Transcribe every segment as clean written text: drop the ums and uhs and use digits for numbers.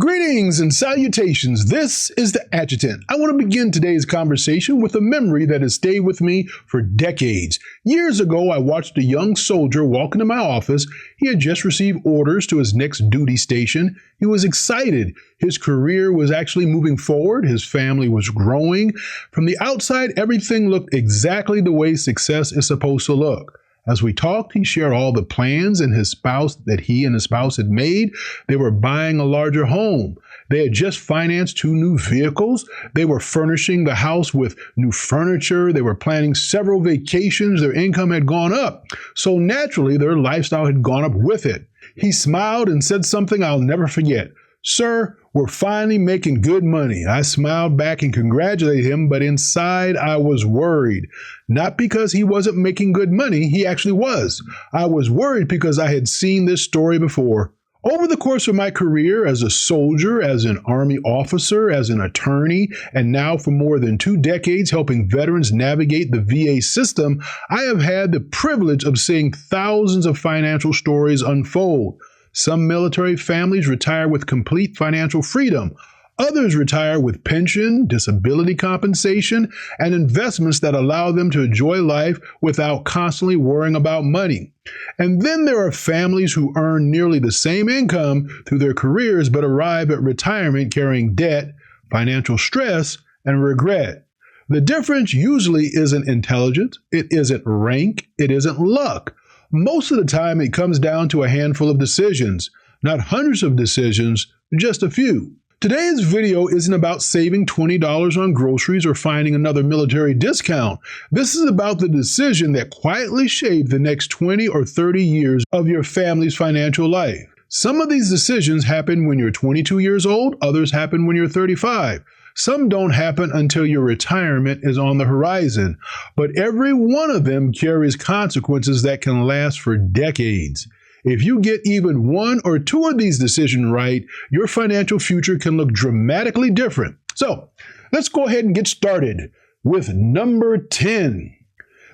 Greetings and salutations. This is the Adjutant. I want to begin today's conversation with a memory that has stayed with me for decades. Years ago, I watched a young soldier walk into my office. He had just received orders to his next duty station. He was excited. His career was actually moving forward. His family was growing. From the outside, everything looked exactly the way success is supposed to look. As we talked, he shared all the plans that he and his spouse had made. They were buying a larger home. They had just financed 2 new vehicles. They were furnishing the house with new furniture. They were planning several vacations. Their income had gone up. So naturally, their lifestyle had gone up with it. He smiled and said something I'll never forget. "Sir, we're finally making good money." I smiled back and congratulated him, but inside I was worried. Not because he wasn't making good money, he actually was. I was worried because I had seen this story before. Over the course of my career as a soldier, as an Army officer, as an attorney, and now for more than 2 decades helping veterans navigate the VA system, I have had the privilege of seeing thousands of financial stories unfold. Some military families retire with complete financial freedom. Others retire with pension, disability compensation, and investments that allow them to enjoy life without constantly worrying about money. And then there are families who earn nearly the same income through their careers but arrive at retirement carrying debt, financial stress, and regret. The difference usually isn't intelligence, it isn't rank, it isn't luck. Most of the time, it comes down to a handful of decisions, not hundreds of decisions, just a few. Today's video isn't about saving $20 on groceries or finding another military discount. This is about the decision that quietly shaped the next 20 or 30 years of your family's financial life. Some of these decisions happen when you're 22 years old, others happen when you're 35. Some don't happen until your retirement is on the horizon, but every one of them carries consequences that can last for decades. If you get even 1 or 2 of these decisions right, your financial future can look dramatically different. So let's go ahead and get started with number 10.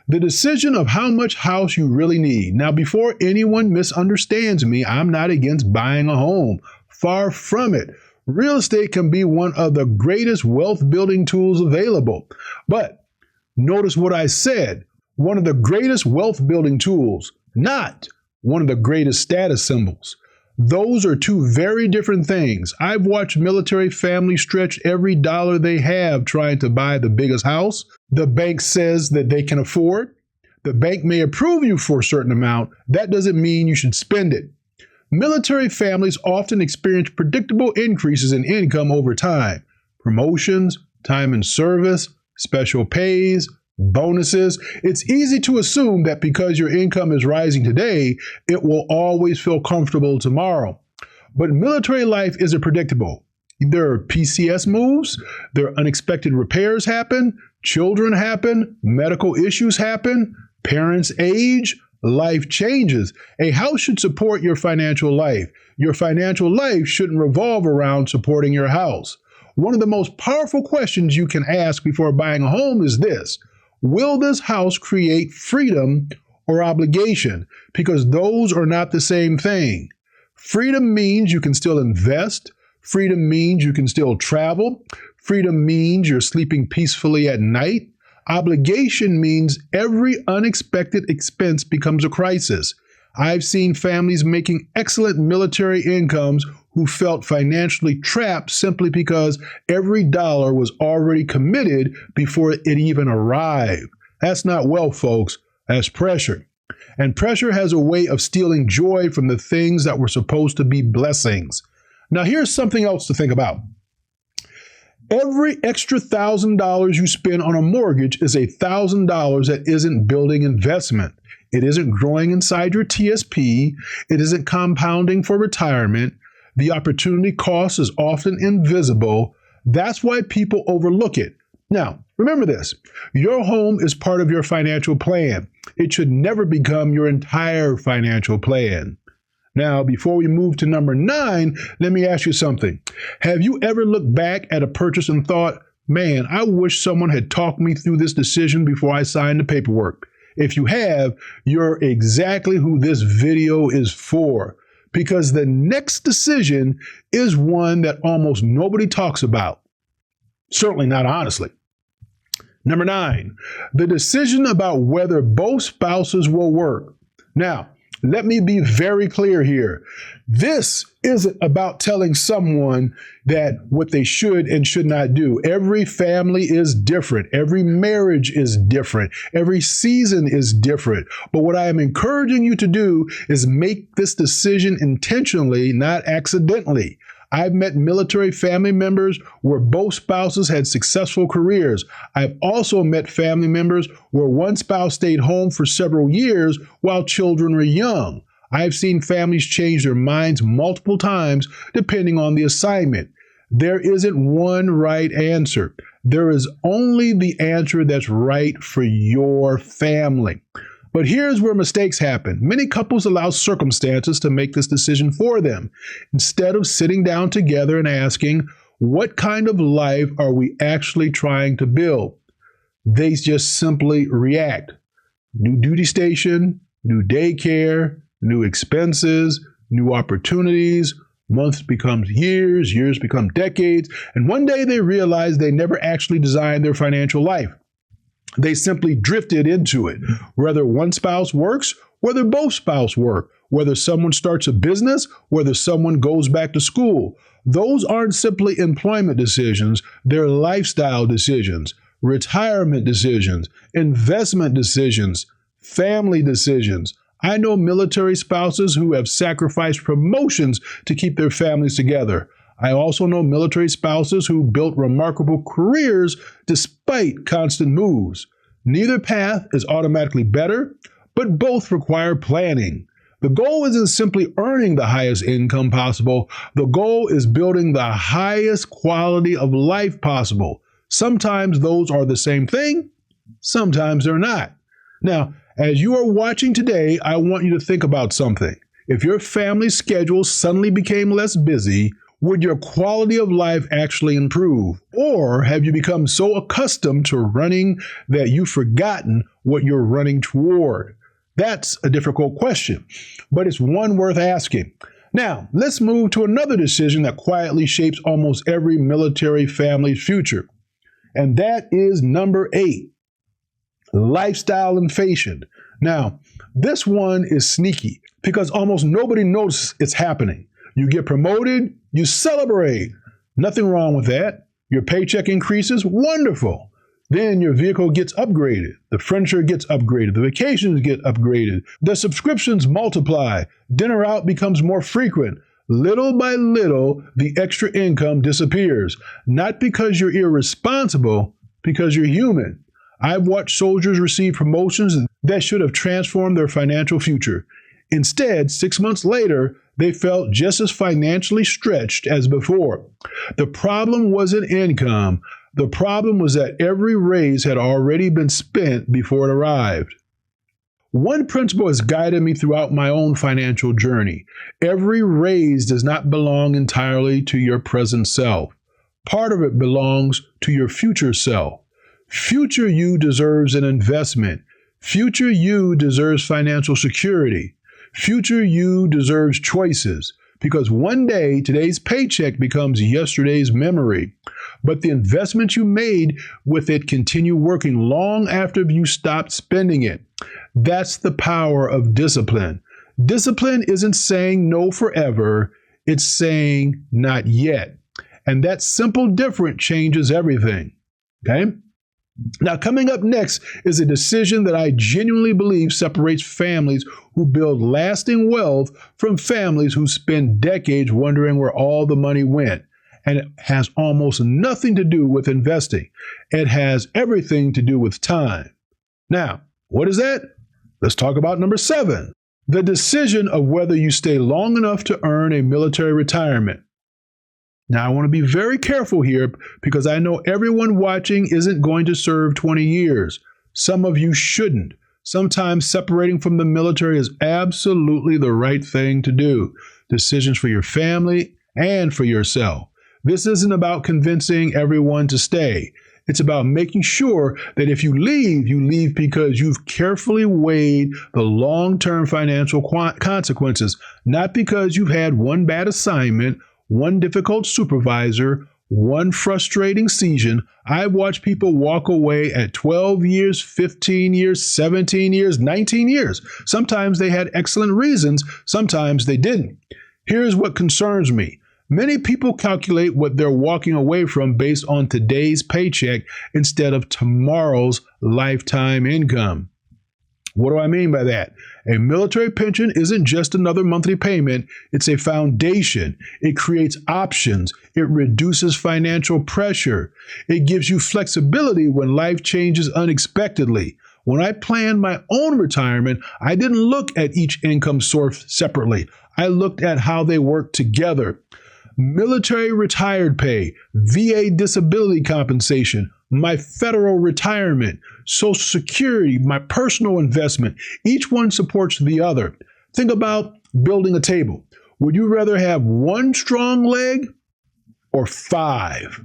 The decision of how much house you really need. Now, before anyone misunderstands me, I'm not against buying a home. Far from it. Real estate can be one of the greatest wealth building tools available. But notice what I said, one of the greatest wealth building tools, not one of the greatest status symbols. Those are 2 very different things. I've watched military families stretch every dollar they have trying to buy the biggest house the bank says that they can afford. The bank may approve you for a certain amount. That doesn't mean you should spend it. Military families often experience predictable increases in income over time. Promotions, time in service, special pays, bonuses. It's easy to assume that because your income is rising today, it will always feel comfortable tomorrow. But military life isn't predictable. There are PCS moves, there are unexpected repairs happen, children happen, medical issues happen, parents age, life changes. A house should support your financial life. Your financial life shouldn't revolve around supporting your house. One of the most powerful questions you can ask before buying a home is this: will this house create freedom or obligation? Because those are not the same thing. Freedom means you can still invest. Freedom means you can still travel. Freedom means you're sleeping peacefully at night. Obligation means every unexpected expense becomes a crisis. I've seen families making excellent military incomes who felt financially trapped simply because every dollar was already committed before it even arrived. That's not wealth, folks. That's pressure. And pressure has a way of stealing joy from the things that were supposed to be blessings. Now, here's something else to think about. Every extra $1,000 you spend on a mortgage is $1,000 that isn't building investment. It isn't growing inside your TSP. It isn't compounding for retirement. The opportunity cost is often invisible. That's why people overlook it. Now, remember this. Your home is part of your financial plan. It should never become your entire financial plan. Now, before we move to number 9, let me ask you something. Have you ever looked back at a purchase and thought, man, I wish someone had talked me through this decision before I signed the paperwork? If you have, you're exactly who this video is for. because the next decision is one that almost nobody talks about. Certainly not honestly. Number 9, the decision about whether both spouses will work. Now, let me be very clear here. This isn't about telling someone that what they should and should not do. Every family is different. Every marriage is different. Every season is different. But what I am encouraging you to do is make this decision intentionally, not accidentally. I've met military family members where both spouses had successful careers. I've also met family members where one spouse stayed home for several years while children were young. I've seen families change their minds multiple times depending on the assignment. There isn't one right answer. There is only the answer that's right for your family. But here's where mistakes happen. Many couples allow circumstances to make this decision for them. Instead of sitting down together and asking, what kind of life are we actually trying to build? They just simply react. New duty station, new daycare, new expenses, new opportunities. Months becomes years, years become decades, and one day they realize they never actually designed their financial life. They simply drifted into it. Whether one spouse works, whether both spouses work, whether someone starts a business, whether someone goes back to school. Those aren't simply employment decisions, they're lifestyle decisions, retirement decisions, investment decisions, family decisions. I know military spouses who have sacrificed promotions to keep their families together. I also know military spouses who built remarkable careers despite constant moves. Neither path is automatically better, but both require planning. The goal isn't simply earning the highest income possible. The goal is building the highest quality of life possible. Sometimes those are the same thing, sometimes they're not. Now, as you are watching today, I want you to think about something. If your family schedule suddenly became less busy, would your quality of life actually improve? Or have you become so accustomed to running that you've forgotten what you're running toward? That's a difficult question, but it's one worth asking. Now, let's move to another decision that quietly shapes almost every military family's future. And that is number 8, lifestyle inflation. Now, this one is sneaky because almost nobody notices it's happening. You get promoted, you celebrate. Nothing wrong with that. Your paycheck increases, wonderful. Then your vehicle gets upgraded. The furniture gets upgraded. The vacations get upgraded. The subscriptions multiply. Dinner out becomes more frequent. Little by little, the extra income disappears. Not because you're irresponsible, because you're human. I've watched soldiers receive promotions that should have transformed their financial future. Instead, 6 months later, they felt just as financially stretched as before. The problem wasn't income. The problem was that every raise had already been spent before it arrived. One principle has guided me throughout my own financial journey. Every raise does not belong entirely to your present self. Part of it belongs to your future self. Future you deserves an investment. Future you deserves financial security. Future you deserves choices, because one day today's paycheck becomes yesterday's memory. But the investment you made with it continue working long after you stopped spending it. That's the power of discipline. Discipline isn't saying no forever, it's saying not yet. And that simple difference changes everything. Okay? Now, coming up next is a decision that I genuinely believe separates families who build lasting wealth from families who spend decades wondering where all the money went. And it has almost nothing to do with investing. It has everything to do with time. Now, what is that? Let's talk about number 7, the decision of whether you stay long enough to earn a military retirement. Now, I want to be very careful here because I know everyone watching isn't going to serve 20 years. Some of you shouldn't. Sometimes separating from the military is absolutely the right thing to do. Decisions for your family and for yourself. This isn't about convincing everyone to stay. It's about making sure that if you leave because you've carefully weighed the long-term financial consequences, not because you've had one bad assignment, one difficult supervisor, one frustrating season. I've watched people walk away at 12 years, 15 years, 17 years, 19 years. Sometimes they had excellent reasons, sometimes they didn't. Here's what concerns me. Many people calculate what they're walking away from based on today's paycheck instead of tomorrow's lifetime income. What do I mean by that? A military pension isn't just another monthly payment. It's a foundation. It creates options. It reduces financial pressure. It gives you flexibility when life changes unexpectedly. When I planned my own retirement, I didn't look at each income source separately. I looked at how they work together. Military retired pay, VA disability compensation, my federal retirement, Social Security, my personal investment. Each one supports the other. Think about building a table. Would you rather have one strong leg or 5?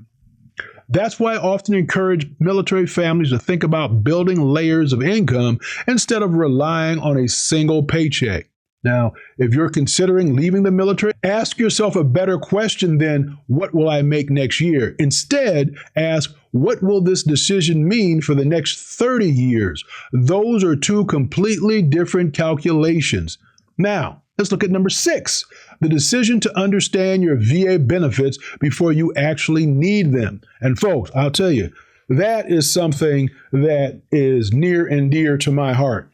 That's why I often encourage military families to think about building layers of income instead of relying on a single paycheck. Now, if you're considering leaving the military, ask yourself a better question than, what will I make next year? Instead, ask, what will this decision mean for the next 30 years? Those are two completely different calculations. Now, let's look at number 6, the decision to understand your VA benefits before you actually need them. And folks, I'll tell you, that is something that is near and dear to my heart.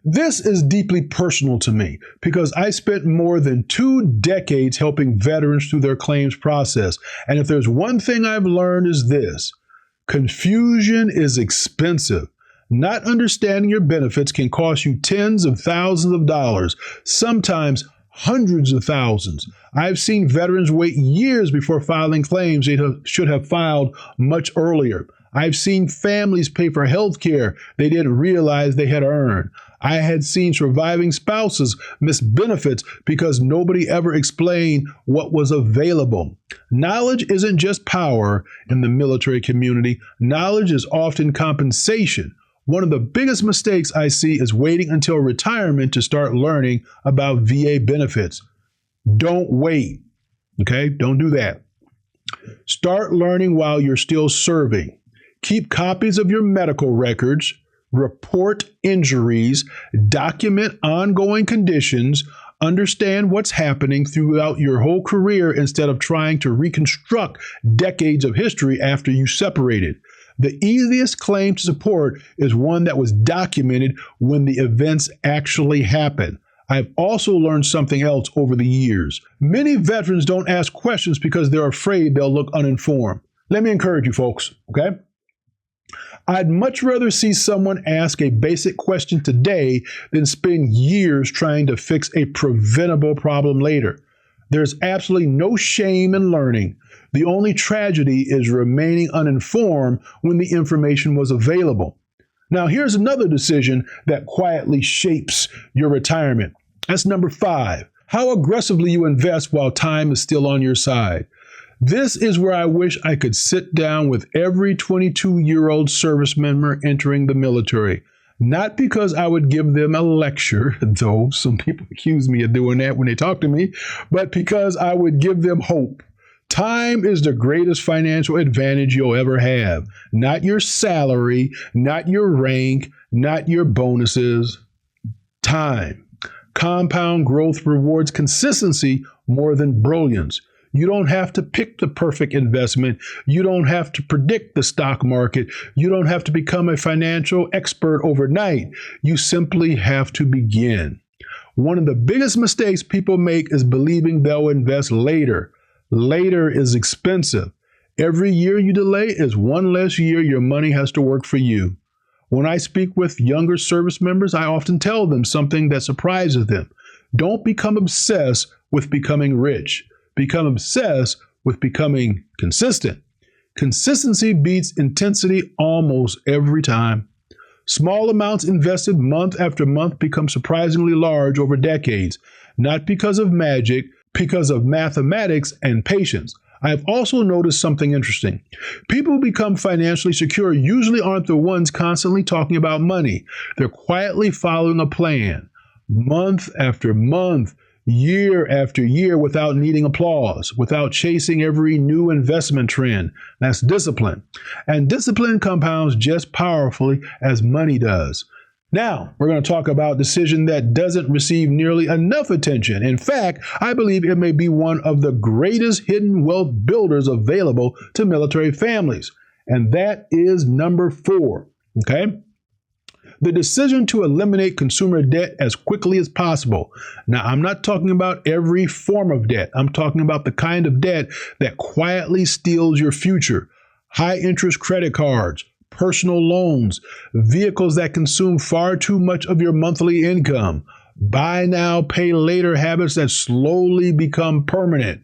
This is deeply personal to me because I spent more than 2 decades helping veterans through their claims process. And if there's one thing I've learned is this: confusion is expensive. Not understanding your benefits can cost you tens of thousands of dollars, sometimes hundreds of thousands. I've seen veterans wait years before filing claims they should have filed much earlier. I've seen families pay for health care they didn't realize they had earned. I had seen surviving spouses miss benefits because nobody ever explained what was available. Knowledge isn't just power in the military community. Knowledge is often compensation. One of the biggest mistakes I see is waiting until retirement to start learning about VA benefits. Don't wait. Okay? Don't do that. Start learning while you're still serving. Keep copies of your medical records, report injuries, document ongoing conditions, understand what's happening throughout your whole career instead of trying to reconstruct decades of history after you separated. The easiest claim to support is one that was documented when the events actually happened. I've also learned something else over the years. Many veterans don't ask questions because they're afraid they'll look uninformed. Let me encourage you folks, okay? I'd much rather see someone ask a basic question today than spend years trying to fix a preventable problem later. There's absolutely no shame in learning. The only tragedy is remaining uninformed when the information was available. Now, here's another decision that quietly shapes your retirement. That's number 5. How aggressively you invest while time is still on your side. This is where I wish I could sit down with every 22-year-old service member entering the military. Not because I would give them a lecture, though some people accuse me of doing that when they talk to me, but because I would give them hope. Time is the greatest financial advantage you'll ever have. Not your salary, not your rank, not your bonuses. Time. Compound growth rewards consistency more than brilliance. You don't have to pick the perfect investment. You don't have to predict the stock market. You don't have to become a financial expert overnight. You simply have to begin. One of the biggest mistakes people make is believing they'll invest later. Later is expensive. Every year you delay is one less year your money has to work for you. When I speak with younger service members, I often tell them something that surprises them. Don't become obsessed with becoming rich. Become obsessed with becoming consistent. Consistency beats intensity almost every time. Small amounts invested month after month become surprisingly large over decades, not because of magic, because of mathematics and patience. I've also noticed something interesting. People who become financially secure usually aren't the ones constantly talking about money. They're quietly following a plan, month after month, year after year, without needing applause, without chasing every new investment trend. That's discipline. And discipline compounds just powerfully as money does. Now, we're going to talk about a decision that doesn't receive nearly enough attention. In fact, I believe it may be one of the greatest hidden wealth builders available to military families. And that is number 4. Okay? The decision to eliminate consumer debt as quickly as possible. Now, I'm not talking about every form of debt. I'm talking about the kind of debt that quietly steals your future. High interest credit cards, personal loans, vehicles that consume far too much of your monthly income, buy now, pay later habits that slowly become permanent.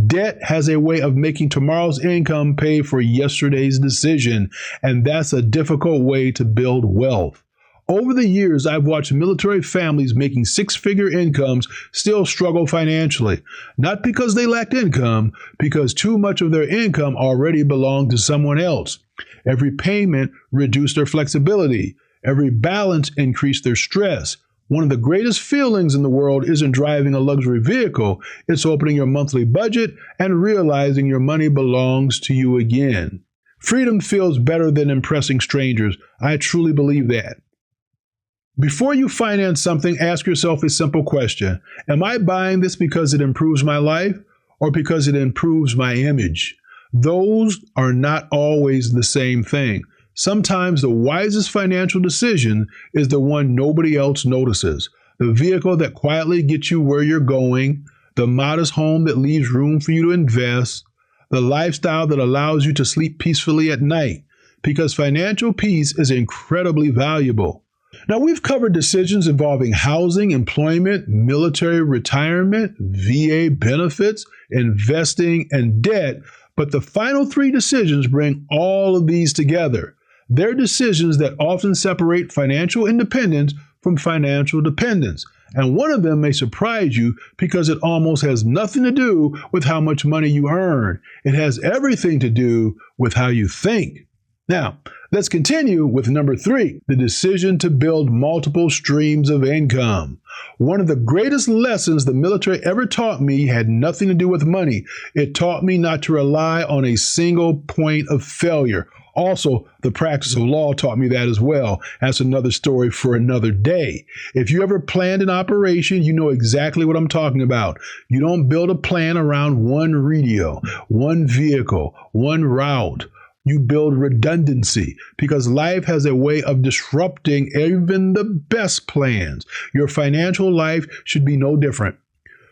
Debt has a way of making tomorrow's income pay for yesterday's decision, and that's a difficult way to build wealth. Over the years, I've watched military families making 6-figure incomes still struggle financially, not because they lacked income, because too much of their income already belonged to someone else. Every payment reduced their flexibility. Every balance increased their stress. One of the greatest feelings in the world isn't driving a luxury vehicle. It's opening your monthly budget and realizing your money belongs to you again. Freedom feels better than impressing strangers. I truly believe that. Before you finance something, ask yourself a simple question. Am I buying this because it improves my life or because it improves my image? Those are not always the same thing. Sometimes the wisest financial decision is the one nobody else notices. The vehicle that quietly gets you where you're going, the modest home that leaves room for you to invest, the lifestyle that allows you to sleep peacefully at night, because financial peace is incredibly valuable. Now, we've covered decisions involving housing, employment, military retirement, VA benefits, investing, and debt, but the final 3 decisions bring all of these together. They're decisions that often separate financial independence from financial dependence. And one of them may surprise you because it almost has nothing to do with how much money you earn. It has everything to do with how you think. Now, let's continue with number 3, the decision to build multiple streams of income. One of the greatest lessons the military ever taught me had nothing to do with money. It taught me not to rely on a single point of failure. Also, the practice of law taught me that as well. That's another story for another day. If you ever planned an operation, you know exactly what I'm talking about. You don't build a plan around one radio, one vehicle, one route. You build redundancy because life has a way of disrupting even the best plans. Your financial life should be no different.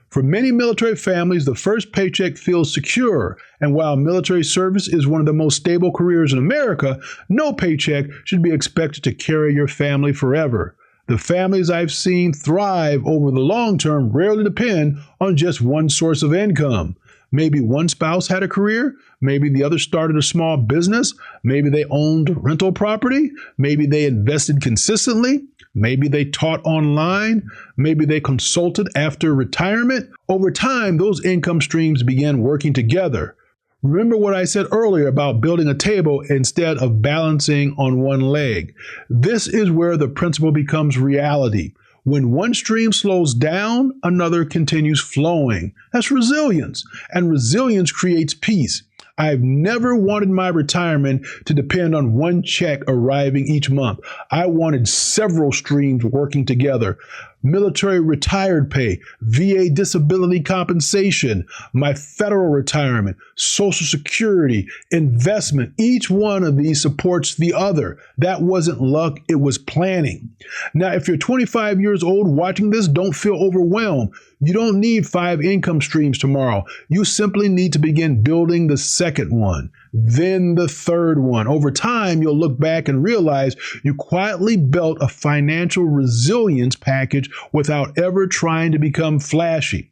For many military families, the first paycheck feels secure, and while military service is one of the most stable careers in America, no paycheck should be expected to carry your family forever. The families I've seen thrive over the long term rarely depend on just one source of income. Maybe one spouse had a career, maybe the other started a small business, maybe they owned rental property, maybe they invested consistently, maybe they taught online, maybe they consulted after retirement. Over time, those income streams began working together. Remember what I said earlier about building a table instead of balancing on one leg. This is where the principle becomes reality. When one stream slows down, another continues flowing. That's resilience, and resilience creates peace. I've never wanted my retirement to depend on one check arriving each month. I wanted several streams working together. Military retired pay, VA disability compensation, my federal retirement, Social Security, investment. Each one of these supports the other. That wasn't luck, it was planning. Now, if you're 25 years old watching this, don't feel overwhelmed. You don't need 5 income streams tomorrow. You simply need to begin building the second one, then the third one. Over time, you'll look back and realize you quietly built a financial resilience package without ever trying to become flashy.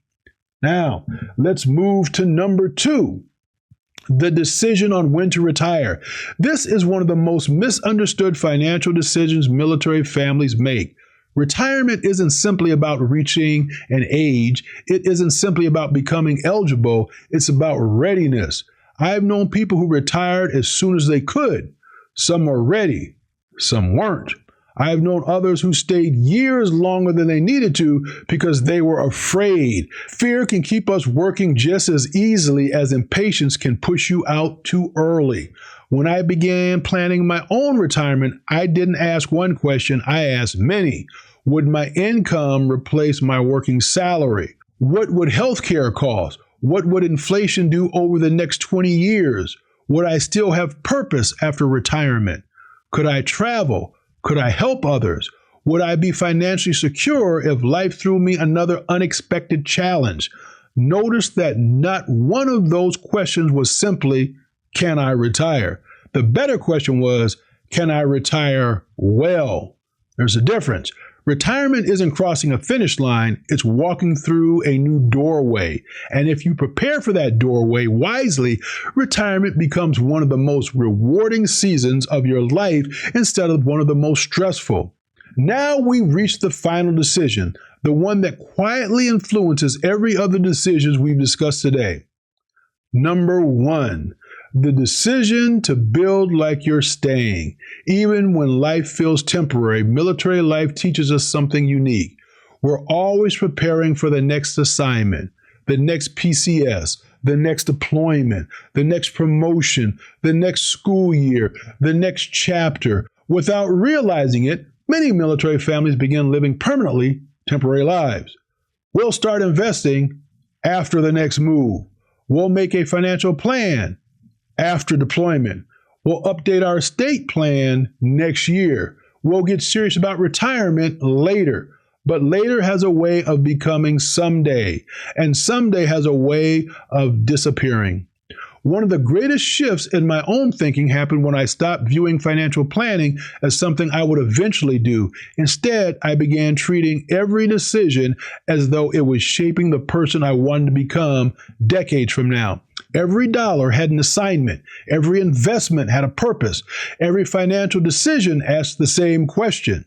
Now, let's move to number 2. The decision on when to retire. This is one of the most misunderstood financial decisions military families make. Retirement isn't simply about reaching an age. It isn't simply about becoming eligible. It's about readiness. I've known people who retired as soon as they could. Some were ready, some weren't. I've known others who stayed years longer than they needed to because they were afraid. Fear can keep us working just as easily as impatience can push you out too early. When I began planning my own retirement, I didn't ask one question, I asked many. Would my income replace my working salary? What would healthcare cost? What would inflation do over the next 20 years? Would I still have purpose after retirement? Could I travel? Could I help others? Would I be financially secure if life threw me another unexpected challenge? Notice that not one of those questions was simply, can I retire? The better question was, can I retire well? There's a difference. Retirement isn't crossing a finish line, it's walking through a new doorway. And if you prepare for that doorway wisely, retirement becomes one of the most rewarding seasons of your life instead of one of the most stressful. Now we reach the final decision, the one that quietly influences every other decision we've discussed today. Number 1. The decision to build like you're staying. Even when life feels temporary, military life teaches us something unique. We're always preparing for the next assignment, the next PCS, the next deployment, the next promotion, the next school year, the next chapter. Without realizing it, many military families begin living permanently temporary lives. We'll start investing after the next move. We'll make a financial plan after deployment. We'll update our estate plan next year. We'll get serious about retirement later. But later has a way of becoming someday, and someday has a way of disappearing. One of the greatest shifts in my own thinking happened when I stopped viewing financial planning as something I would eventually do. Instead, I began treating every decision as though it was shaping the person I wanted to become decades from now. Every dollar had an assignment. Every investment had a purpose. Every financial decision asked the same question.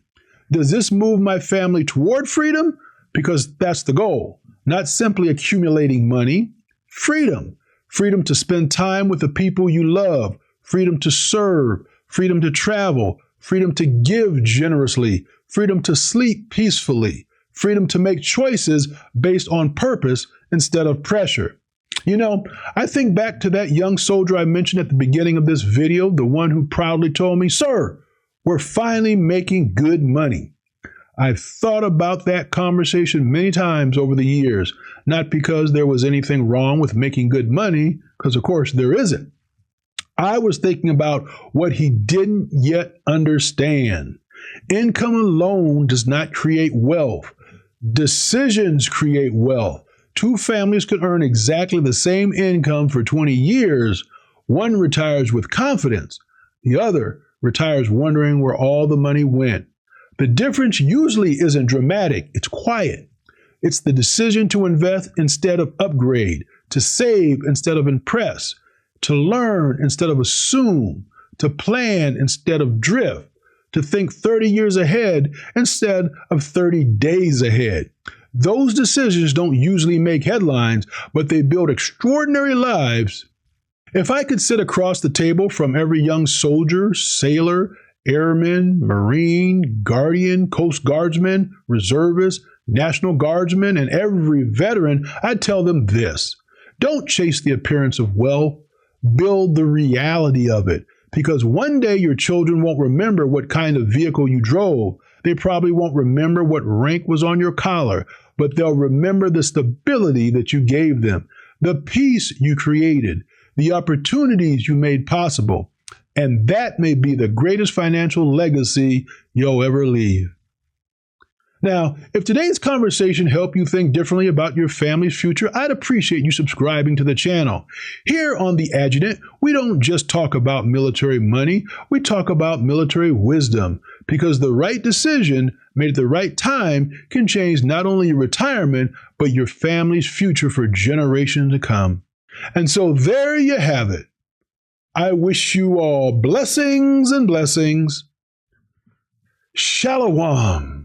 Does this move my family toward freedom? Because that's the goal. Not simply accumulating money. Freedom. Freedom to spend time with the people you love. Freedom to serve. Freedom to travel. Freedom to give generously. Freedom to sleep peacefully. Freedom to make choices based on purpose instead of pressure. You know, I think back to that young soldier I mentioned at the beginning of this video, the one who proudly told me, "Sir, we're finally making good money." I've thought about that conversation many times over the years, not because there was anything wrong with making good money, because of course there isn't. I was thinking about what he didn't yet understand. Income alone does not create wealth. Decisions create wealth. Two families could earn exactly the same income for 20 years. One retires with confidence. The other retires wondering where all the money went. The difference usually isn't dramatic, it's quiet. It's the decision to invest instead of upgrade, to save instead of impress, to learn instead of assume, to plan instead of drift, to think 30 years ahead instead of 30 days ahead. Those decisions don't usually make headlines, but they build extraordinary lives. If I could sit across the table from every young soldier, sailor, airman, Marine, Guardian, Coast Guardsman, reservist, National Guardsman, and every veteran, I'd tell them this: don't chase the appearance of wealth, build the reality of it. Because one day your children won't remember what kind of vehicle you drove. They probably won't remember what rank was on your collar, but they'll remember the stability that you gave them, the peace you created, the opportunities you made possible. And that may be the greatest financial legacy you'll ever leave. Now, if today's conversation helped you think differently about your family's future, I'd appreciate you subscribing to the channel. Here on The Adjutant, we don't just talk about military money, we talk about military wisdom, because the right decision made at the right time can change not only your retirement, but your family's future for generations to come. And so there you have it. I wish you all blessings and blessings. Shalom.